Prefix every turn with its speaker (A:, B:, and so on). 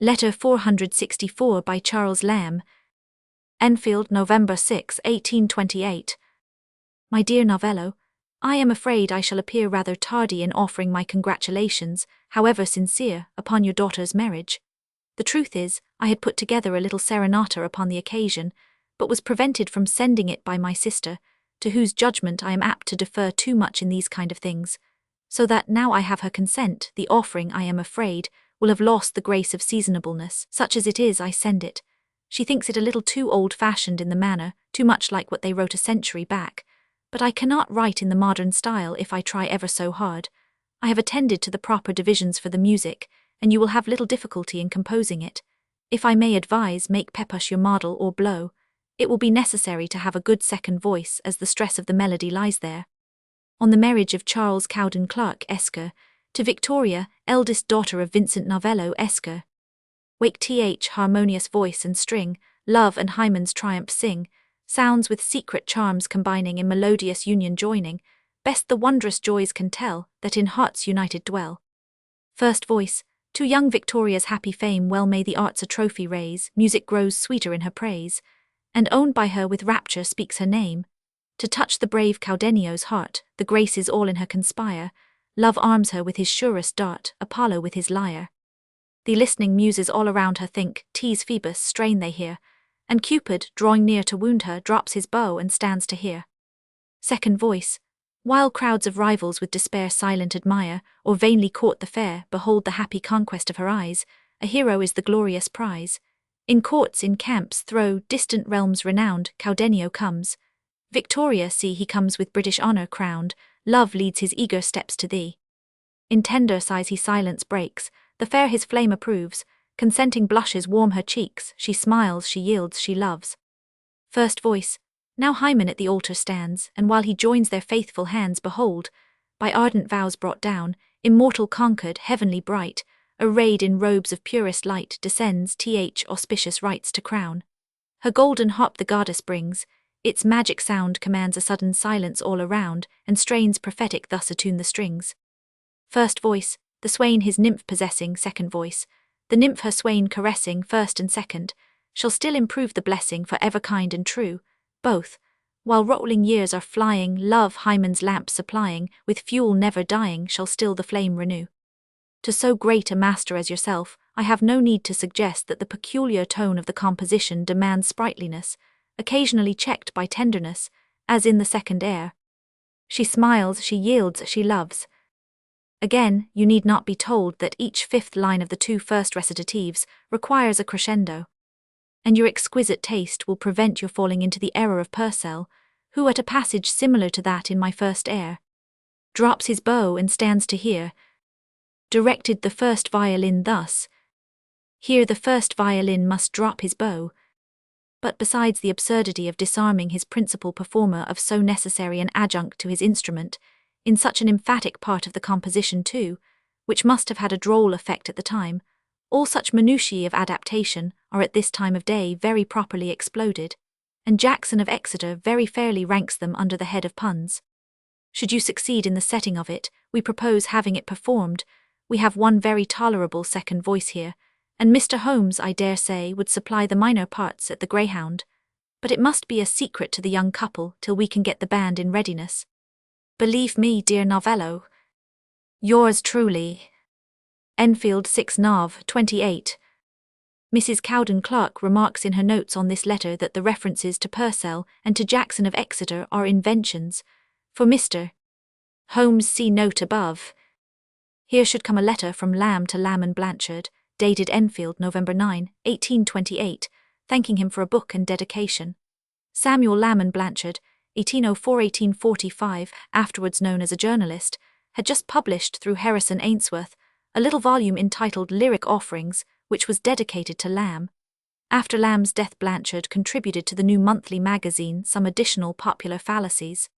A: Letter 464 by Charles Lamb. Enfield, November 6, 1828. My dear Novello, I am afraid I shall appear rather tardy in offering my congratulations, however sincere, upon your daughter's marriage. The truth is, I had put together a little serenata upon the occasion, but was prevented from sending it by my sister, to whose judgment I am apt to defer too much in these kind of things, so that now I have her consent, the offering, I am afraid, will have lost the grace of seasonableness. Such as it is, I send it. She thinks it a little too old-fashioned in the manner, too much like what they wrote a century back, but I cannot write in the modern style if I try ever so hard. I have attended to the proper divisions for the music, and you will have little difficulty in composing it. If I may advise, make Pepusch your model or blow. It will be necessary to have a good second voice, as the stress of the melody lies there. On the marriage of Charles Cowden Clarke, Esq., to Victoria, eldest daughter of Vincent Novello, Esq. Wake th harmonious voice and string, love and hymen's triumph sing, sounds with secret charms combining in melodious union joining, best the wondrous joys can tell, that in hearts united dwell. First voice, to young Victoria's happy fame well may the arts a trophy raise, music grows sweeter in her praise, and owned by her with rapture speaks her name. To touch the brave Caudenio's heart, the graces all in her conspire, love arms her with his surest dart, Apollo with his lyre. The listening muses all around her think, tease Phoebus, strain they hear, and Cupid, drawing near to wound her, drops his bow and stands to hear. Second voice, while crowds of rivals with despair silent admire, or vainly court the fair, behold the happy conquest of her eyes, a hero is the glorious prize. In courts, in camps, thro' distant realms renowned, Caudenio comes. Victoria, see he comes with British honour crowned, love leads his eager steps to thee. In tender sighs he silence breaks, the fair his flame approves, consenting blushes warm her cheeks, she smiles, she yields, she loves. First voice, now Hymen at the altar stands, and while he joins their faithful hands, behold, by ardent vows brought down, immortal conquered, heavenly bright, arrayed in robes of purest light, descends th auspicious rites to crown. Her golden harp the goddess brings, its magic sound commands a sudden silence all around, and strains prophetic thus attune the strings. First voice, the swain his nymph possessing, second voice, the nymph her swain caressing, first and second, shall still improve the blessing for ever kind and true, both, while rolling years are flying, love Hymen's lamp supplying, with fuel never dying, shall still the flame renew. To so great a master as yourself, I have no need to suggest that the peculiar tone of the composition demands sprightliness, occasionally checked by tenderness, as in the second air. She smiles, she yields, she loves. Again, you need not be told that each fifth line of the two first recitatives requires a crescendo. And your exquisite taste will prevent your falling into the error of Purcell, who at a passage similar to that in my first air, drops his bow and stands to hear, directed the first violin thus. Here the first violin must drop his bow. But besides the absurdity of disarming his principal performer of so necessary an adjunct to his instrument, in such an emphatic part of the composition too, which must have had a droll effect at the time, all such minutiae of adaptation are at this time of day very properly exploded, and Jackson of Exeter very fairly ranks them under the head of puns. Should you succeed in the setting of it, we propose having it performed. We have one very tolerable second voice here, and Mr. Holmes, I dare say, would supply the minor parts at the Greyhound, but it must be a secret to the young couple till we can get the band in readiness. Believe me, dear Novello, yours truly, Enfield 6 Nov. 28. Mrs. Cowden Clarke remarks in her notes on this letter that the references to Purcell and to Jackson of Exeter are inventions. For Mr. Holmes, see note above. Here should come a letter from Lamb to Lamb and Blanchard, dated Enfield, November 9, 1828, thanking him for a book and dedication. Samuel Lamb and Blanchard, 1804–1845, afterwards known as a journalist, had just published through Harrison Ainsworth a little volume entitled Lyric Offerings, which was dedicated to Lamb. After Lamb's death, Blanchard contributed to the new monthly magazine some additional popular fallacies.